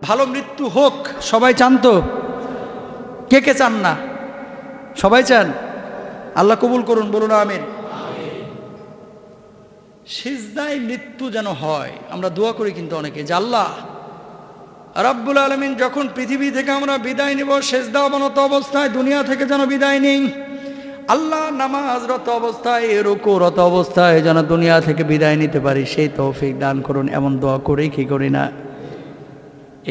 ভালো মৃত্যু হোক, সবাই চান তো? কে কে চান না? সবাই চান। আল্লাহ কবুল করুন, বলুন আমিন। সিজদায় মৃত্যু যেন হয়, আমরা দোয়া করি কিন্তু অনেকে যে আল্লাহ রাব্বুল আলামিন যখন পৃথিবী থেকে আমরা বিদায় নিব, সিজদা অবনত অবস্থায় দুনিয়া থেকে যেন বিদায় নিই। আল্লাহ নামাজরত অবস্থায়, রুকুরত অবস্থায় যেন দুনিয়া থেকে বিদায় নিতে পারি, সেই তৌফিক দান করুন। এমন দোয়া করি কি করি না?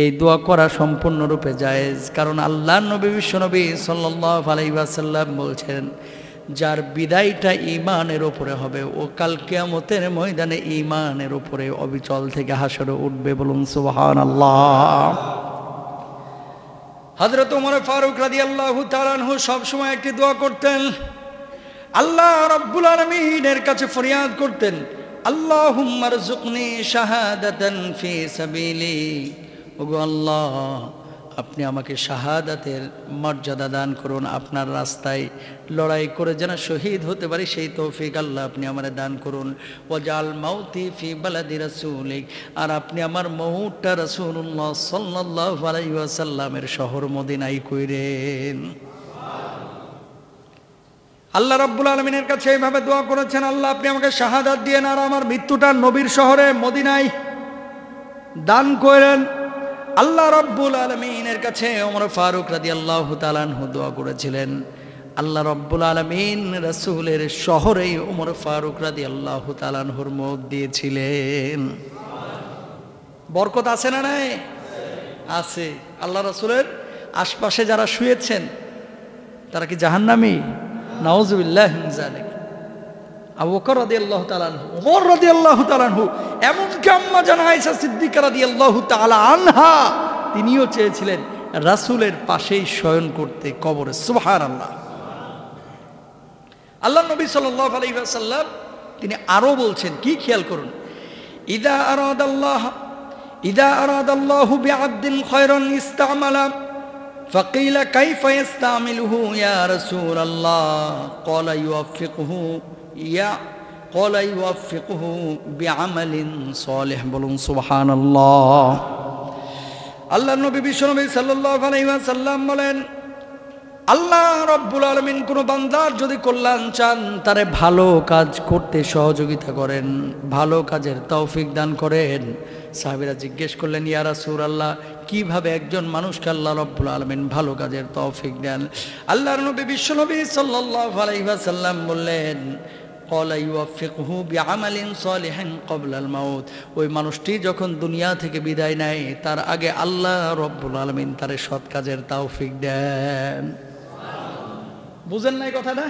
এই দোয়া করা সম্পূর্ণরূপে জায়েজ, কারণ আল্লাহ নবী বিশ্বনবী সাল্লাল্লাহু আলাইহি ওয়াসাল্লাম বলছেন, যার বিদায়টা ঈমানের উপরে হবে ও কাল কিয়ামতের ময়দানে ঈমানের উপরে অবিচল থেকে হাসরে উঠবে। বলুন সুবহানাল্লাহ। হযরত ওমর ফারুক রাদিয়াল্লাহু তাআলা আনহু সব সময় একটি দোয়া করতেন, আল্লাহ রাব্বুল আলামিনের কাছে ফরিয়াদ করতেন, আল্লাহুম্মা রযুকনি শাহাদাতান ফি সাবিলি। ওগো আল্লাহ, আপনি আমাকে শাহাদাতের মর্যাদা দান করুন, আপনার রাস্তায় লড়াই করে যেন শহীদ হতে পারি সেই তৌফিক আল্লাহ আপনি আমারে দান করুন। ওয়াজাল মাউতি ফি বালাদি রাসূলিক, আর আপনি আমার মউতটা রাসূলুল্লাহ সাল্লাল্লাহু আলাইহি ওয়াসাল্লামের শহর মদিনায় কইরেন। আল্লাহ রাব্বুল আলামিনের কাছে এইভাবে দোয়া করেছেন, আল্লাহ আপনি আমাকে শাহাদাত দিয়েন আর আমার মৃত্যুটা নবীর শহরে মদিনায় দান করেন। আল্লাহ রাব্বুল আলামিনের কাছে ওমর ফারুক রাদিয়াল্লাহু তাআলা আনহু দোয়া করেছিলেন, আল্লাহ রাব্বুল আলামিন রাসূলের শহরেই ওমর ফারুক রাদিয়াল্লাহু তাআলা আনহুর মওত দিয়েছিলেন। বরকত আছে না নাই? আছে। আল্লাহ রাসূলের আশপাশে যারা শুয়েছেন তারা কি জাহান্নামী? নাউযুবিল্লাহি মিন যালিক। আবু বকর রাদিয়াল্লাহু তাআলা আনহু, ওমর রাদিয়াল্লাহু তাআলা আনহু, এমনকি আম্মা জান আয়েশা সিদ্দিকা রাদিয়াল্লাহু তাআলা আনহা, তিনিও চেয়েছিলেন রাসূলের পাশেই শয়ন করতে কবরে। সুবহানাল্লাহ। আল্লাহ নবী সাল্লাল্লাহু আলাইহি ওয়াসাল্লাম তিনি আরো বলছেন, কি খেয়াল করুন, ইদা আরাদাল্লাহু বিআবদিন খায়রান ইস্তামালা فقيل كيف يستعمله يا رسول الله قال يوفقه بعمل صالح। বলুন সুবহানাল্লাহ। আল্লাহ নবী বিশ্বনবী সাল্লাল্লাহু আলাইহি ওয়াসাল্লাম বলেন, আল্লাহ রাব্বুল আলামিন কোন বান্দার যদি কল্যাণ চান, তারে ভালো কাজ করতে সহযোগিতা করেন, ভালো কাজের তৌফিক দান করেন। সাহাবীরা জিজ্ঞেস করলেন, ইয়া রাসূলুল্লাহ, কিভাবে একজন মানুষকে আল্লাহ রাব্বুল আলামিন ভালো কাজের তৌফিক দেন? আল্লাহর নবী বিশ্বনবী সাল্লাল্লাহু আলাইহি ওয়াসাল্লাম বললেন, ক্বালা ইউওয়াফিকুহু বিআমালিন সালিহিন ক্বাবলাল মাউত। ওই মানুষটি যখন দুনিয়া থেকে বিদায় নেয়, তার আগে আল্লাহ রাব্বুল আলামিন তারে সৎ কাজের তৌফিক দেন। বুঝেন নাই কথাটা?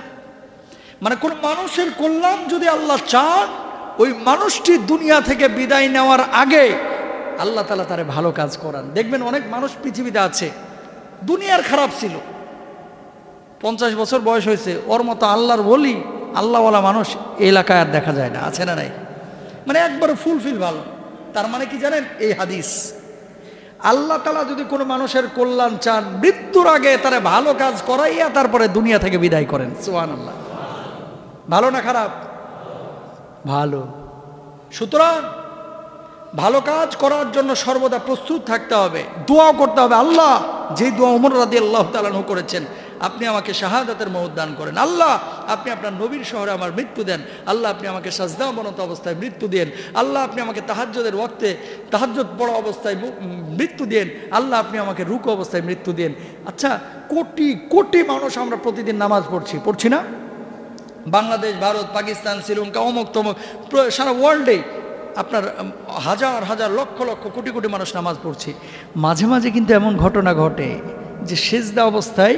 মানে কোন মানুষের কল্যাণ যদি আল্লাহ চান, ওই মানুষটি দুনিয়া থেকে বিদায় নেওয়ার আগে আল্লাহ তাআলা তারে ভালো কাজ করান। দেখবেন অনেক মানুষ পৃথিবীতে আছে, দুনিয়ার খারাপ ছিল, 50 বছর বয়স হয়েছে, ওর মতো আল্লাহর ওলি, আল্লাহওয়ালা মানুষ এলাকায় আর দেখা যায় না। আছে না নাই? মানে একবারে ফুলফিল ভালো। তার মানে কি জানেন? এই হাদিস, আল্লাহ তাআলা যদি কোনো মানুষের কল্যাণ চান, মৃত্যুর আগে তারে ভালো কাজ করাইয়া তারপরে দুনিয়া থেকে বিদায় করেন। সুবহানাল্লাহ। ভালো না খারাপ? ভালো। সুতরাং ভালো কাজ করার জন্য সর্বদা প্রস্তুত থাকতে হবে, দোয়াও করতে হবে। আল্লাহ, যে দোয়া ওমর রাদিয়াল্লাহু তাআলা আনহু করেছেন, আপনি আমাকে শাহাদাতের মওত দান করেন। আল্লাহ, আপনি আপনার নবীর শহরে আমার মৃত্যু দেন। আল্লাহ, আপনি আমাকে সাজদা অবনত অবস্থায় মৃত্যু দেন। আল্লাহ, আপনি আমাকে তাহাজ্জুদের ওয়াক্তে তাহাজ্জুদ পড়া অবস্থায় মৃত্যু দেন। আল্লাহ, আপনি আমাকে রুকু অবস্থায় মৃত্যু দেন। আচ্ছা, কোটি কোটি মানুষ আমরা প্রতিদিন নামাজ পড়ছি না? বাংলাদেশ, ভারত, পাকিস্তান, শ্রীলঙ্কা, অমুক তমুক, সারা ওয়ার্ল্ডে আপনার হাজার হাজার লক্ষ লক্ষ কোটি কোটি মানুষ নামাজ পড়ছে। মাঝে মাঝে কিন্তু এমন ঘটনা ঘটে যে সেজদা অবস্থায়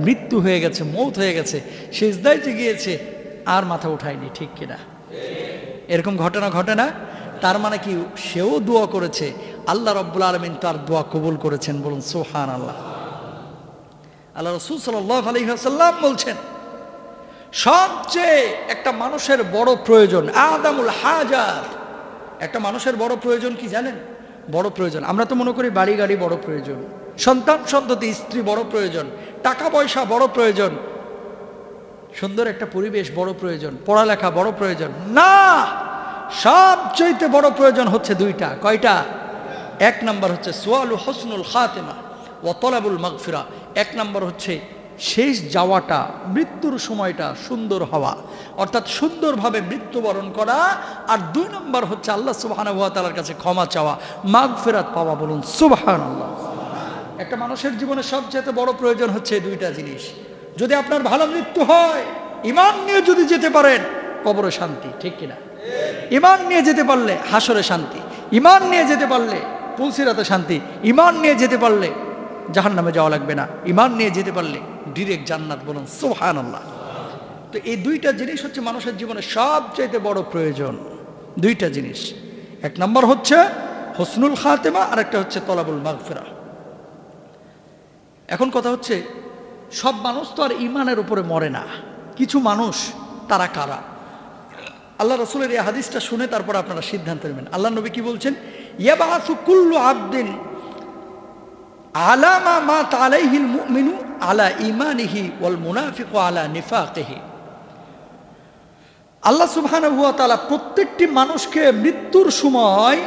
মৃত্যু হয়ে গেছে, মৌত হয়ে গেছে, সেজদায় যে গিয়েছে আর মাথা উঠায়নি। ঠিক কিনা? এরকম ঘটনা ঘটে না? তার মানে কি, সেও দোয়া করেছে, আল্লাহ রাব্বুল আলামিন তার দোয়া কবুল করেছেন। বলুন সুবহানাল্লাহ। আল্লাহ রাসূল সাল্লাল্লাহু আলাইহি ওয়াসাল্লাম বলছেন, সবচেয়ে একটা মানুষের বড় প্রয়োজন, আদামুল হাজাত, একটা মানুষের বড় প্রয়োজন কি জানেন? বড় প্রয়োজন, আমরা তো মনে করি বাড়ি গাড়ি বড় প্রয়োজন, সন্তান সন্ততি, স্ত্রী বড় প্রয়োজন, টাকা পয়সা বড় প্রয়োজন, সুন্দর একটা পরিবেশ বড় প্রয়োজন, পড়ালেখা বড় প্রয়োজন। না, সবচেয়ে বড় প্রয়োজন হচ্ছে দুইটা। কয়টা? এক নাম্বার হচ্ছে সুয়ালু হসনুল খাতেমা ওয়া তলাবুল মাগফিরা। এক নাম্বার হচ্ছে শেষ যাওয়াটা, মৃত্যুর সময়টা সুন্দর হওয়া, অর্থাৎ সুন্দরভাবে মৃত্যুবরণ করা। আর 2 নম্বর হচ্ছে আল্লাহ সুবহানাহু ওয়া তাআলার কাছে ক্ষমা চাওয়া, মাগফিরাত পাওয়া। বলুন সুবহানাল্লাহ। একটা মানুষের জীবনে সবচেয়ে বড় প্রয়োজন হচ্ছে 2টা জিনিস। যদি আপনার ভালো মৃত্যু হয়, ঈমান নিয়ে যদি যেতে পারেন, কবরে শান্তি, ঠিক কিনা? ঈমান নিয়ে যেতে পারলে হাসরে শান্তি, ঈমান নিয়ে যেতে পারলে পুলসিরাতে শান্তি, ঈমান নিয়ে যেতে পারলে জাহান্নামে যাওয়া লাগবে না, ঈমান নিয়ে যেতে পারলে ডিরেক্ট জান্নাত। বলুন সুবহানাল্লাহ। তো এই 2টা জিনিস হচ্ছে মানুষের জীবনে সবচেয়ে বড় প্রয়োজন। 2টা জিনিস, এক নম্বর হচ্ছে হসনুল খাতেমা, আর একটা হচ্ছে তলাবুল মাগফিরা। এখন কথা হচ্ছে, সব মানুষ তো আর ঈমানের উপরে মরে না। কিছু মানুষ, তারা কারা? আল্লাহ রাসূলের এই হাদিসটা শুনে তারপর আপনারা সিদ্ধান্ত নেবেন। আল্লাহ নবী কি বলছেন? ইয়াবাসু কুল্লু আবদিন আলা মা মাত আলাইহিল মুমিনু আলা ঈমানিহি ওয়াল মুনাফিকু আলা নিফাকিহি। আল্লাহ সুবহানাহু ওয়া তাআলা প্রত্যেকটি মানুষকে মৃত্যুর সময়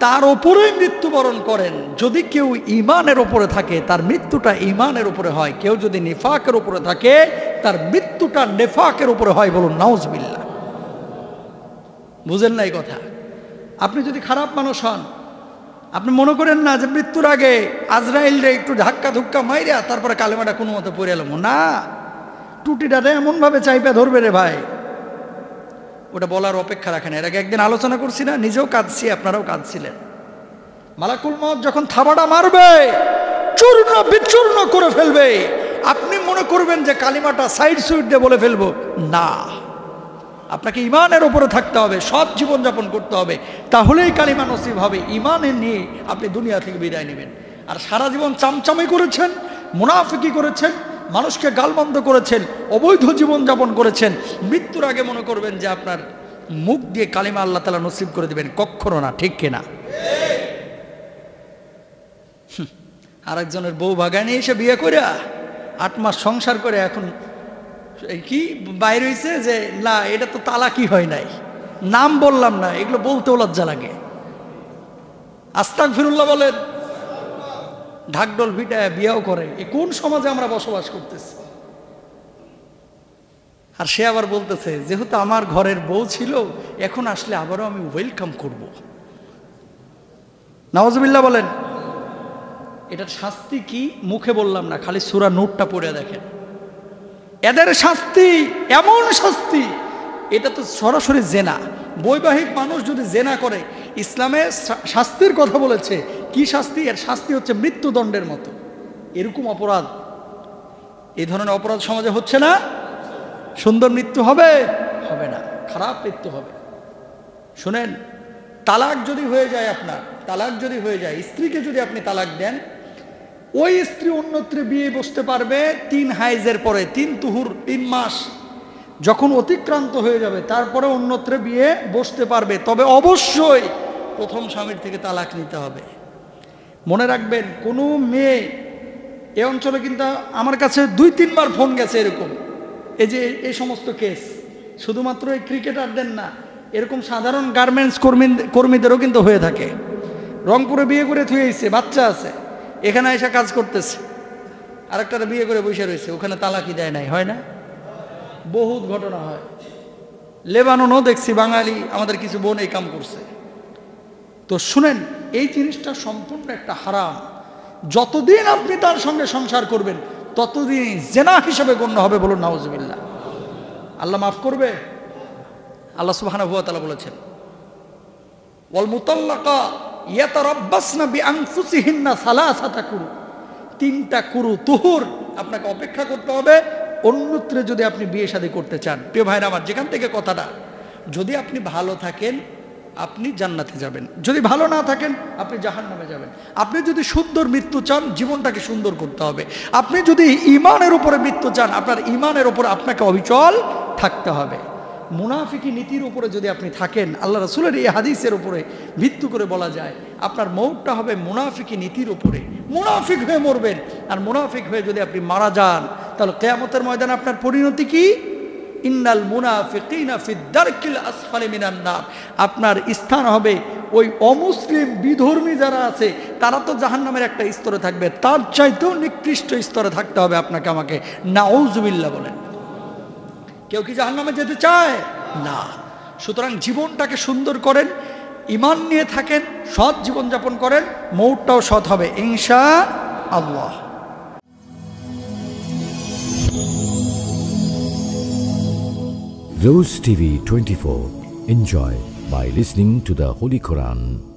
তার ওপরেই মৃত্যুবরণ করেন। যদি কেউ ঈমানের ওপরে থাকে, তার মৃত্যুটা ঈমানের উপরে হয়। কেউ যদি নিফাকের উপরে থাকে, তার মৃত্যুটা নিফাকের উপরে হয়। বলুন নাউজুবিল্লাহ। বুঝেন না এই কথা? আপনি যদি খারাপ মানুষ হন, আপনি মনে করেন না যে মৃত্যুর আগে আজরাইল রে একটু ধাক্কা ধুক্কা মাইরা তারপরে কালেমাটা কোনো মতো পড়ে এলাম না, টুটিটা রে এমনভাবে চাইপা ধরবে রে ভাই, ওটা বলার অপেক্ষা রাখেন। এর আগে একদিন আলোচনা করছি না, নিজেও কাঁদছি, আপনারাও কাঁদছিলেন। মালাকুল মউত যখন থাবাটা মারবে, চূর্ণ বিচূর্ণ করে ফেলবে, আপনি মনে করবেন যে কালিমাটা সাইড সুইট দিয়ে বলে ফেলবো। না, আপনাকে ঈমানের উপরে থাকতে হবে, সৎ জীবনযাপন করতে হবে, তাহলেই কালিমা নসিব হবে। ঈমানে নিয়ে আপনি দুনিয়া থেকে বিদায় নেবেন। আর সারা জীবন চামচামি করেছেন, মুনাফিকি করেছেন, মানুষকে গালমন্দ করেছেন, অবৈধ জীবনযাপন করেছেন, মৃত্যুর আগে মনে করবেন যে আপনার মুখ দিয়ে কালিমা আল্লাহ তাআলা নসিব করে দিবেন। কখনো না, ঠিক কিনা? আরেকজনের বউ বাগানে এসে বিয়ে করে 8 মাস সংসার করে এখন কি বাইরে হয়েছে যে না, এটা তো তালাকি হয় নাই, নাম বললাম না, এগুলো বলতেও লজ্জা লাগে। আস্তাগফিরুল্লাহ বলেন। ঢাকঢোল পিটায় বিয়েও করে। এ কোন সমাজে আমরা বসবাস করতেছি? আর সে আবার বলতেছে যেহেতু আমার ঘরের বউ ছিল, এখন আসলে আবারও আমি ওয়েলকাম করব। নাউজুবিল্লাহ বলেন। এটার শাস্তি কি মুখে বললাম না, খালি সূরা নূরটা পড়ে দেখেন। এদের শাস্তি এমন শাস্তি, এটা তো সরাসরি জেনা। বৈবাহিক মানুষ যদি জেনা করে, ইসলামে শাস্তির কথা বলেছে। কি শাস্তি? এর শাস্তি হচ্ছে মৃত্যুদণ্ডের মতো। এরকম অপরাধ, এই ধরনের অপরাধ সমাজে হচ্ছে না। সুন্দর মৃত্যু হবে? হবে না, খারাপ মৃত্যু হবে। শুনেন, তালাক যদি হয়ে যায় আপনার, তালাক যদি হয়ে যায়, স্ত্রীকে যদি আপনি তালাক দেন, ওই স্ত্রী অন্যত্রে বিয়ে বসতে পারবে 3 হাইজের পরে, 3 তুহুর, 3 মাস যখন অতিক্রান্ত হয়ে যাবে, তারপরে অন্যত্রে বিয়ে বসতে পারবে। তবে অবশ্যই প্রথম স্বামীর থেকে তালাক নিতে হবে। মনে রাখবেন, কোনো মেয়ে এ অঞ্চলে কিন্তু আমার কাছে 2-3 বার ফোন গেছে এরকম, এই যে এই সমস্ত কেস, শুধুমাত্র এই ক্রিকেটারদের না, এরকম সাধারণ গার্মেন্টস কর্মীদেরও কিন্তু হয়ে থাকে। রংপুরে বিয়ে করে থুয়েছে, বাচ্চা আছে, এখানে এসে কাজ করতেছে, আরেকটারা বিয়ে করে বসে রয়েছে, ওখানে তালাকি দেয় নাই। হয় না? বহুত ঘটনা হয়। লেবাননও দেখছি, বাঙালি আমাদের কিছু বোন এই কাম করছে। তো শুনেন, এই জিনিসটা সম্পূর্ণ একটা হারাম। যতদিন আপনি তার সঙ্গে সংসার করবেন, ততদিন জেনা হিসেবে গণ্য হবে। বলুন নাউজুবিল্লাহ। আল্লাহ মাফ করবে? আল্লাহ সুবহানাহু ওয়া তাআলা বলেছেন, ওয়াল মুতাল্লাকা ইয়াতারাব্বাসনা বিআনফুসিহিন্না সালাসাতা কুরু। 3টা কুরু, তুহুর আপনাকে অপেক্ষা করতে হবে অন্যত্রে যদি আপনি বিয়ে শাদী করতে চান। প্রিয় ভাইরা আমার, যেখান থেকে কথাটা, যদি আপনি ভালো থাকেন আপনি জান্নাতে যাবেন, যদি ভালো না থাকেন আপনি জাহান্নামে যাবেন। আপনি যদি সুন্দর মৃত্যু চান, জীবনটাকে সুন্দর করতে হবে। আপনি যদি ঈমানের উপরে মৃত্যু চান, আপনার ঈমানের উপরে আপনাকে অবিচল থাকতে হবে। মুনাফিকি নীতির উপরে যদি আপনি থাকেন, আল্লাহ রাসূলের এই হাদিসের উপরে ভিত্তি করে বলা যায়, আপনার মওতটা হবে মুনাফিকি নীতির উপরে। মুনাফিক হয়ে মরবেন। আর মুনাফিক হয়ে যদি আপনি মারা যান, তাহলে কিয়ামতের ময়দানে আপনার পরিণতি কি? ইন্নাল মুনাফিকিনা ফিদ দারকিল আসফালি মিনান নার, আপনার স্থান হবে ওই অমুসলিম বিধর্মী যারা আছে তারা তো জাহান্নামের একটা স্তরে থাকবে, তার চাইতেও নিকৃষ্ট স্তরে থাকতে হবে আপনাকে আমাকে। নাউজুবিল্লাহ বলেন। কেউ কি জাহান্নামে যেতে চায়? না। সুতরাং জীবনটাকে সুন্দর করেন, ঈমান নিয়ে থাকেন, সৎ জীবনযাপন করেন, মৌতটাও সৎ হবে ইনশাআল্লাহ। Rose TV 24. Enjoy by listening to the Holy Quran.